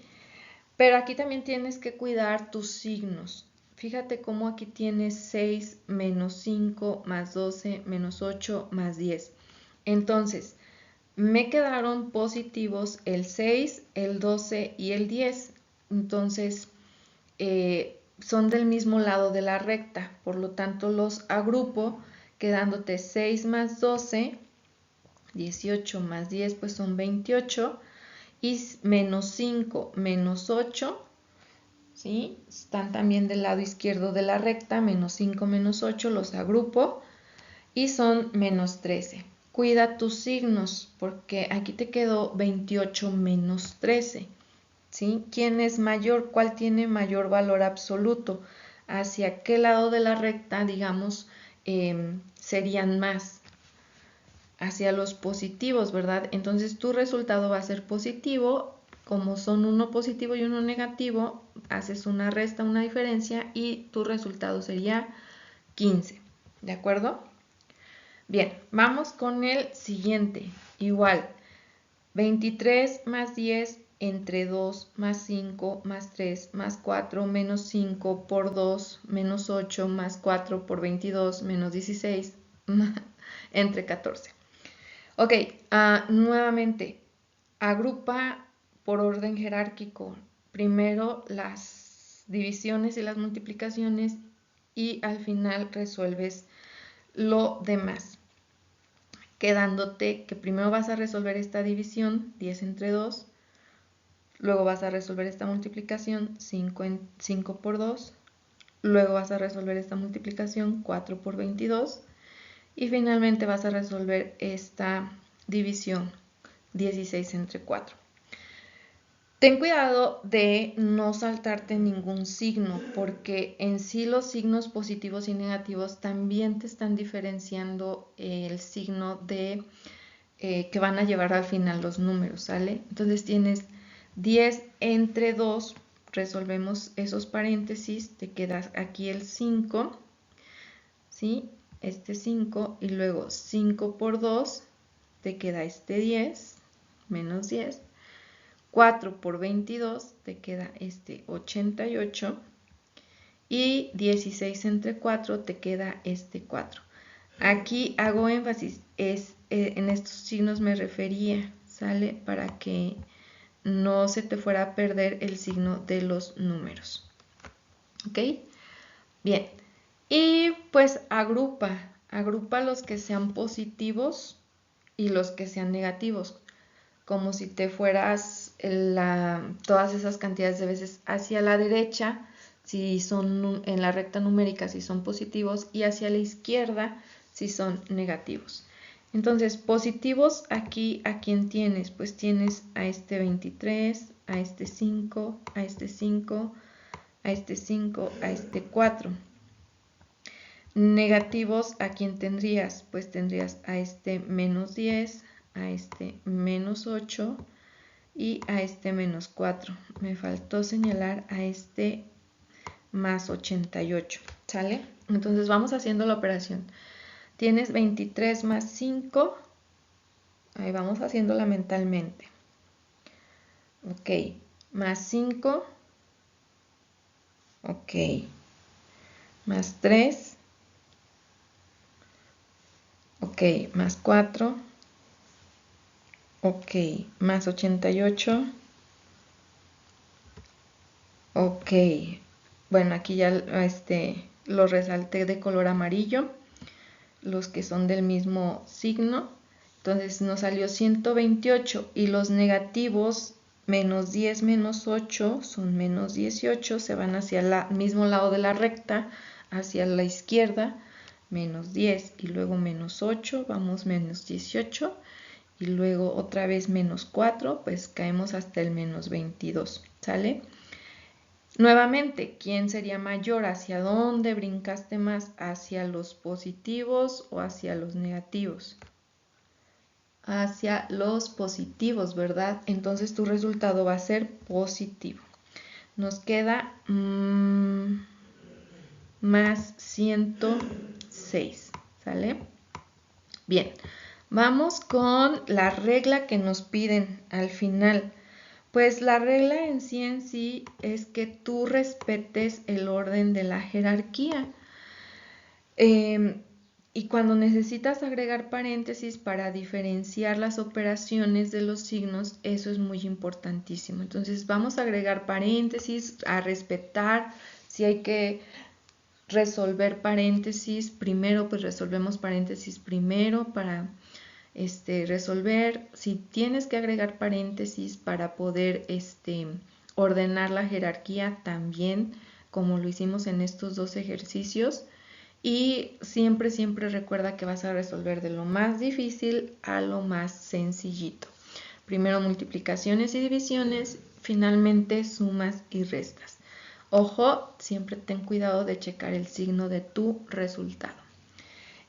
Pero aquí también tienes que cuidar tus signos. Fíjate cómo aquí tienes 6 menos 5 más 12 menos 8 más 10. Entonces, me quedaron positivos el 6, el 12 y el 10. Entonces, son del mismo lado de la recta. Por lo tanto, los agrupo quedándote 6 más 12, 18 más 10, pues son 28. Y menos 5 menos 8, ¿sí? Están también del lado izquierdo de la recta, menos 5 menos 8, los agrupo y son menos 13. Cuida tus signos porque aquí te quedó 28 menos 13, ¿sí? ¿Quién es mayor? ¿Cuál tiene mayor valor absoluto? ¿Hacia qué lado de la recta, digamos, serían más? Hacia los positivos, ¿verdad? Entonces tu resultado va a ser positivo. Como son uno positivo y uno negativo, haces una resta, una diferencia y tu resultado sería 15. ¿De acuerdo? Bien, vamos con el siguiente. Igual, 23 más 10 entre 2 más 5 más 3 más 4 menos 5 por 2 menos 8 más 4 por 22 menos 16 entre 14. Ok, nuevamente, agrupa por orden jerárquico. Primero las divisiones y las multiplicaciones y al final resuelves lo demás. quedándote que primero vas a resolver esta división, 10 entre 2, luego vas a resolver esta multiplicación, 5 por 2, luego vas a resolver esta multiplicación, 4 por 22, y finalmente vas a resolver esta división, 16 entre 4. Ten cuidado de no saltarte ningún signo, porque en sí los signos positivos y negativos también te están diferenciando el signo de que van a llevar al final los números, ¿sale? Entonces tienes 10 entre 2, resolvemos esos paréntesis, te queda aquí el 5, ¿sí? Este 5, y luego 5 por 2, te queda este 10, menos 10. 4 por 22 te queda este 88 y 16 entre 4 te queda este 4. Aquí hago énfasis, en estos signos me refería, ¿sale? Para que no se te fuera a perder el signo de los números. ¿Ok? Bien. Y pues agrupa los que sean positivos y los que sean negativos, como si te fueras todas esas cantidades de veces hacia la derecha, si son en la recta numérica, si son positivos, y hacia la izquierda, si son negativos. Entonces, positivos aquí, ¿a quién tienes? Pues tienes a este 23, a este 5, a este 5, a este 5, a este 4. Negativos, ¿a quién tendrías? Pues tendrías a este menos 10, a este menos 8 y a este menos 4. Me faltó señalar a este más 88, ¿sale? Entonces vamos haciendo la operación. Tienes 23 más 5, ahí vamos haciéndola mentalmente. Ok, más 5, ok, más 3, ok, más 4, ok, más 88, ok, bueno, aquí ya lo resalté de color amarillo, los que son del mismo signo. Entonces nos salió 128 y los negativos, menos 10 menos 8 son menos 18, se van hacia el mismo lado de la recta, hacia la izquierda, menos 10 y luego menos 8, vamos menos 18 y luego otra vez menos 4, pues caemos hasta el menos 22, ¿sale? Nuevamente, ¿quién sería mayor? ¿Hacia dónde brincaste más? ¿Hacia los positivos o hacia los negativos? Hacia los positivos, ¿verdad? Entonces tu resultado va a ser positivo. Nos queda más 106, ¿sale? Bien, vamos con la regla que nos piden al final. Pues la regla en sí es que tú respetes el orden de la jerarquía. Y cuando necesitas agregar paréntesis para diferenciar las operaciones de los signos, eso es muy importantísimo. Entonces vamos a agregar paréntesis, a respetar. Si hay que resolver paréntesis primero, pues resolvemos paréntesis primero para resolver. Si tienes que agregar paréntesis para poder ordenar la jerarquía también, como lo hicimos en estos dos ejercicios. Y siempre recuerda que vas a resolver de lo más difícil a lo más sencillito. Primero multiplicaciones y divisiones, finalmente sumas y restas. Ojo, siempre ten cuidado de checar el signo de tu resultado.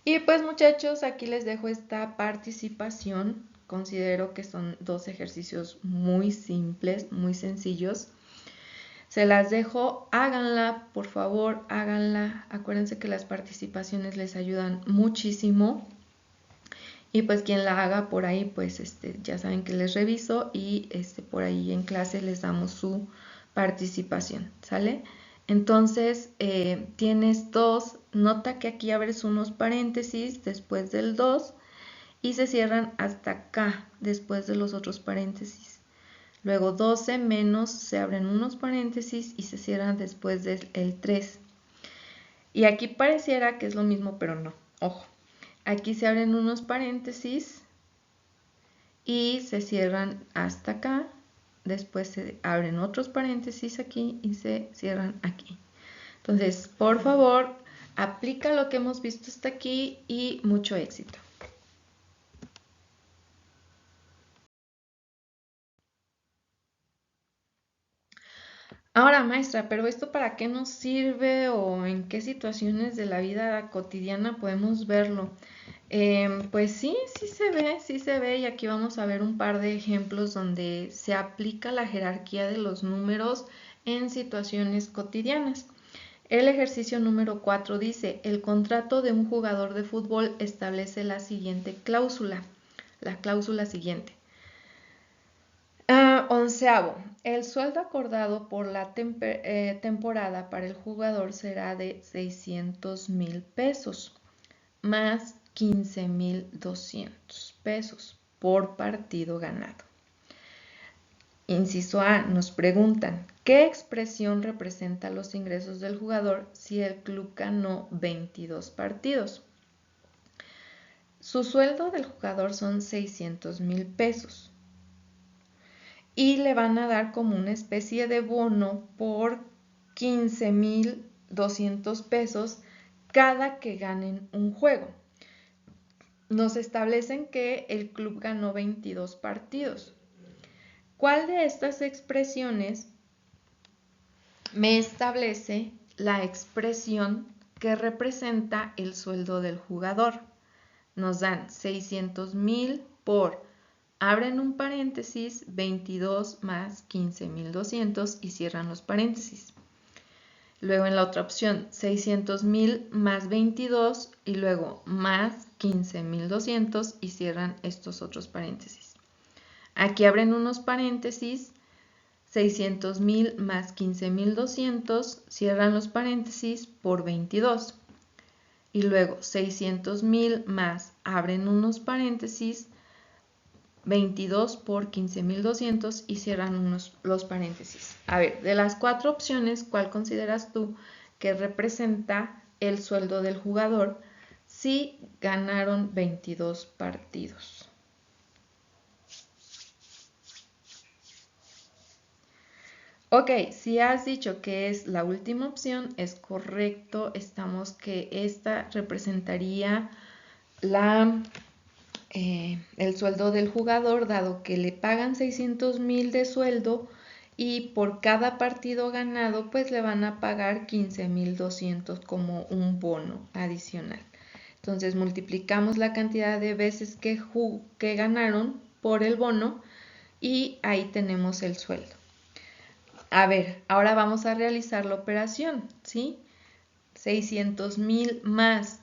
Y pues muchachos, aquí les dejo esta participación. Considero que son dos ejercicios muy simples, muy sencillos. Se las dejo, háganla, por favor, háganla. Acuérdense que las participaciones les ayudan muchísimo. Y pues quien la haga por ahí, pues ya saben que les reviso y por ahí en clase les damos su participación, ¿sale? Entonces, tienes 2, nota que aquí abres unos paréntesis después del 2 y se cierran hasta acá después de los otros paréntesis. Luego 12 menos, se abren unos paréntesis y se cierran después del 3. Y aquí pareciera que es lo mismo, pero no. Ojo. Aquí se abren unos paréntesis y se cierran hasta acá. Después se abren otros paréntesis aquí y se cierran aquí. Entonces, por favor, aplica lo que hemos visto hasta aquí y mucho éxito. Ahora, maestra, ¿pero esto para qué nos sirve o en qué situaciones de la vida cotidiana podemos verlo? Pues sí, sí se ve y aquí vamos a ver un par de ejemplos donde se aplica la jerarquía de los números en situaciones cotidianas. El ejercicio número 4 dice, el contrato de un jugador de fútbol establece la siguiente cláusula, la cláusula siguiente. Onceavo, el sueldo acordado por la temporada para el jugador será de 600,000 pesos más 15,200 pesos por partido ganado. Inciso A, nos preguntan, ¿qué expresión representa los ingresos del jugador si el club ganó 22 partidos? Su sueldo del jugador son 600,000 pesos. Y le van a dar como una especie de bono por 15,200 pesos cada que ganen un juego. Nos establecen que el club ganó 22 partidos. ¿Cuál de estas expresiones me establece la expresión que representa el sueldo del jugador? Nos dan 600,000 por, abren un paréntesis, 22 más 15,200 y cierran los paréntesis. Luego en la otra opción, 600,000 más 22 y luego más 15,200 y cierran estos otros paréntesis. Aquí abren unos paréntesis, 600,000 más 15,200, cierran los paréntesis por 22. Y luego 600,000 más, abren unos paréntesis, 22 por 15,200 y cierran los paréntesis. A ver, de las 4 opciones, ¿cuál consideras tú que representa el sueldo del jugador si ganaron 22 partidos? Ok, si has dicho que es la última opción, es correcto. Estamos que esta representaría el sueldo del jugador, dado que le pagan 600,000 de sueldo y por cada partido ganado pues le van a pagar 15,200 como un bono adicional. Entonces multiplicamos la cantidad de veces que ganaron por el bono y ahí tenemos el sueldo. A ver, ahora vamos a realizar la operación, ¿sí? 600,000 más.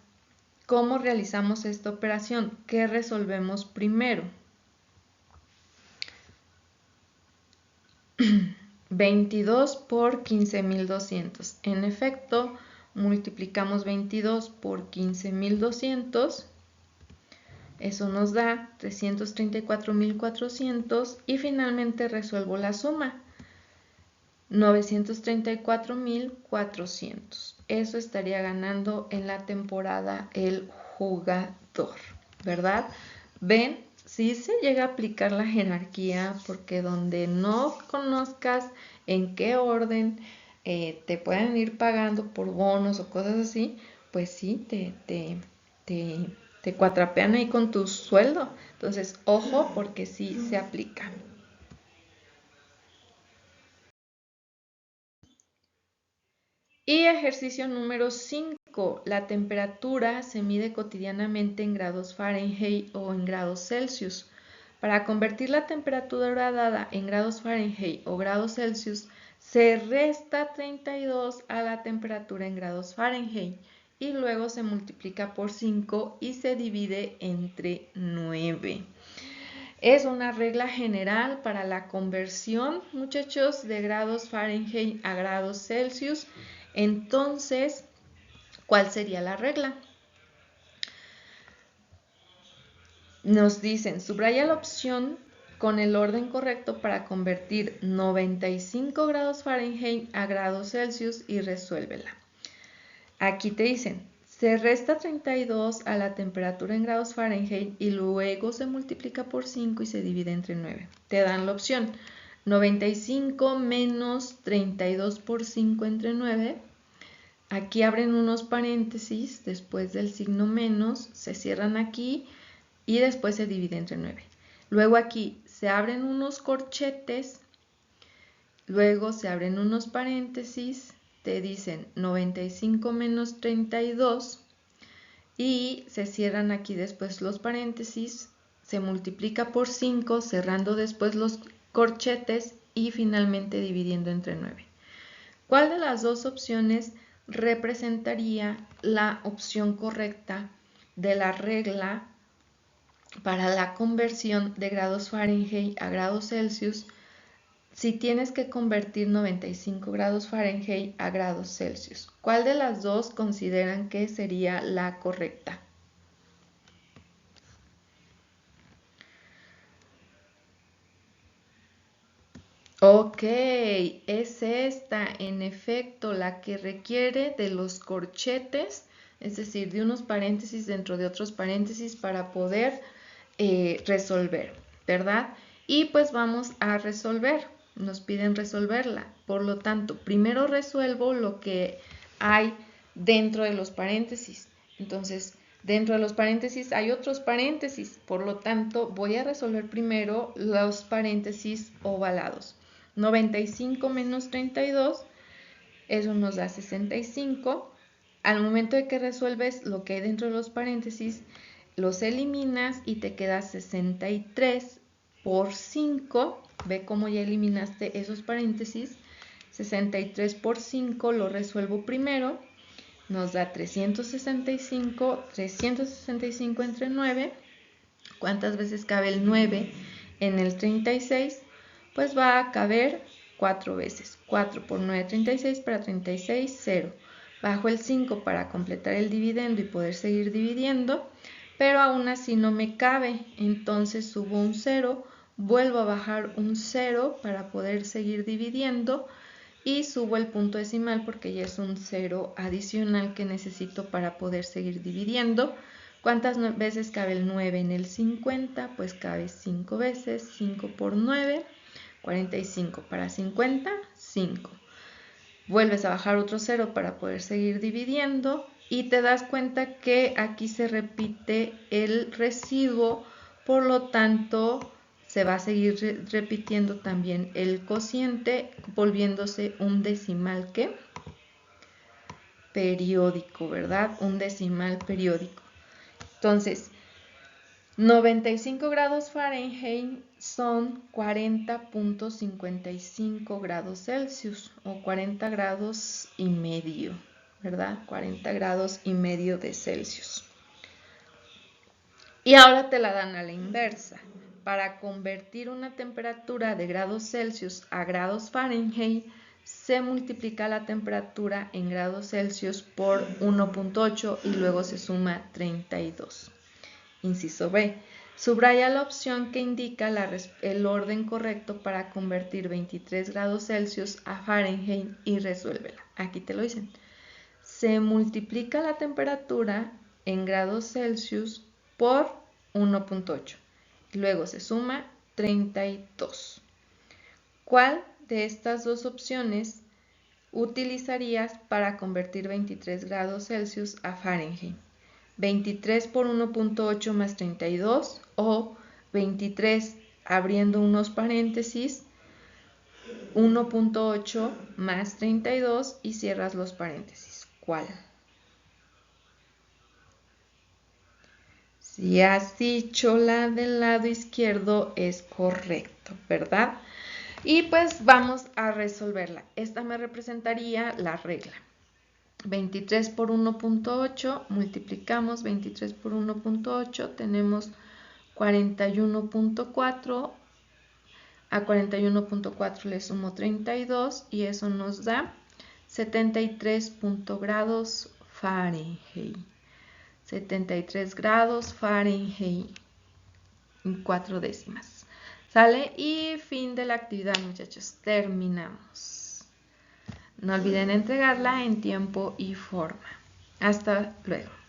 ¿Cómo realizamos esta operación? ¿Qué resolvemos primero? 22 por 15,200. En efecto, multiplicamos 22 por 15,200. Eso nos da 334,400 y finalmente resuelvo la suma. 934,400. Eso estaría ganando en la temporada el jugador, ¿verdad? ¿Ven? Sí se llega a aplicar la jerarquía porque donde no conozcas en qué orden te pueden ir pagando por bonos o cosas así, pues sí, te cuatrapean ahí con tu sueldo. Entonces, ojo porque sí se aplica. Y ejercicio número 5. La temperatura se mide cotidianamente en grados Fahrenheit o en grados Celsius. Para convertir la temperatura dada en grados Fahrenheit o grados Celsius, se resta 32 a la temperatura en grados Fahrenheit y luego se multiplica por 5 y se divide entre 9. Es una regla general para la conversión, muchachos, de grados Fahrenheit a grados Celsius. Entonces, ¿cuál sería la regla? Nos dicen, subraya la opción con el orden correcto para convertir 95 grados Fahrenheit a grados Celsius y resuélvela. Aquí te dicen, Se resta 32 a la temperatura en grados Fahrenheit y luego se multiplica por 5 y se divide entre 9. Te dan la opción 95 menos 32 por 5 entre 9. Aquí abren unos paréntesis después del signo menos, se cierran aquí y después se divide entre 9. Luego aquí se abren unos corchetes, luego se abren unos paréntesis, te dicen 95 menos 32 y se cierran aquí después los paréntesis, se multiplica por 5 cerrando después los corchetes y finalmente dividiendo entre 9. ¿Cuál de las dos opciones representaría la opción correcta de la regla para la conversión de grados Fahrenheit a grados Celsius si tienes que convertir 95 grados Fahrenheit a grados Celsius? ¿Cuál de las dos consideran que sería la correcta? Ok, es esta, en efecto, la que requiere de los corchetes, es decir, de unos paréntesis dentro de otros paréntesis para poder resolver, ¿verdad? Y pues vamos a resolver, nos piden resolverla. Por lo tanto, primero resuelvo lo que hay dentro de los paréntesis. Entonces, dentro de los paréntesis hay otros paréntesis, por lo tanto, voy a resolver primero los paréntesis ovalados. 95 menos 32, eso nos da 65. Al momento de que resuelves lo que hay dentro de los paréntesis, los eliminas y te queda 63 por 5. Ve cómo ya eliminaste esos paréntesis. 63 por 5 lo resuelvo primero. Nos da 365. 365 entre 9. ¿Cuántas veces cabe el 9 en el 36? Pues va a caber 4 veces. 4 por 9, 36, para 36, 0. Bajo el 5 para completar el dividendo y poder seguir dividiendo, pero aún así no me cabe, entonces subo un 0, vuelvo a bajar un 0 para poder seguir dividiendo y subo el punto decimal porque ya es un 0 adicional que necesito para poder seguir dividiendo. ¿Cuántas veces cabe el 9 en el 50? Pues cabe 5 veces. 5 por 9, 45. Para 50, 5. Vuelves a bajar otro 0 para poder seguir dividiendo y te das cuenta que aquí se repite el residuo, por lo tanto se va a seguir repitiendo también el cociente, volviéndose un decimal ¿qué? Periódico, ¿verdad? Un decimal periódico. Entonces, 95 grados Fahrenheit son 40.55 grados Celsius o 40 grados y medio, ¿verdad? 40 grados y medio de Celsius. Y ahora te la dan a la inversa. Para convertir una temperatura de grados Celsius a grados Fahrenheit, se multiplica la temperatura en grados Celsius por 1.8 y luego se suma 32. Inciso B. Subraya la opción que indica el orden correcto para convertir 23 grados Celsius a Fahrenheit y resuélvela. Aquí te lo dicen. Se multiplica la temperatura en grados Celsius por 1.8. Luego se suma 32. ¿Cuál de estas dos opciones utilizarías para convertir 23 grados Celsius a Fahrenheit? 23 por 1.8 más 32 o 23 abriendo unos paréntesis 1.8 más 32 y cierras los paréntesis. ¿Cuál? Si has dicho la del lado izquierdo es correcto, ¿verdad? Y pues vamos a resolverla. Esta me representaría la regla. 23 por 1.8, multiplicamos 23 por 1.8, tenemos 41.4, a 41.4 le sumo 32 y eso nos da 73 grados Fahrenheit. 73 grados Fahrenheit en 4 décimas. ¿Sale? Y fin de la actividad, muchachos. Terminamos. No olviden entregarla en tiempo y forma. Hasta luego.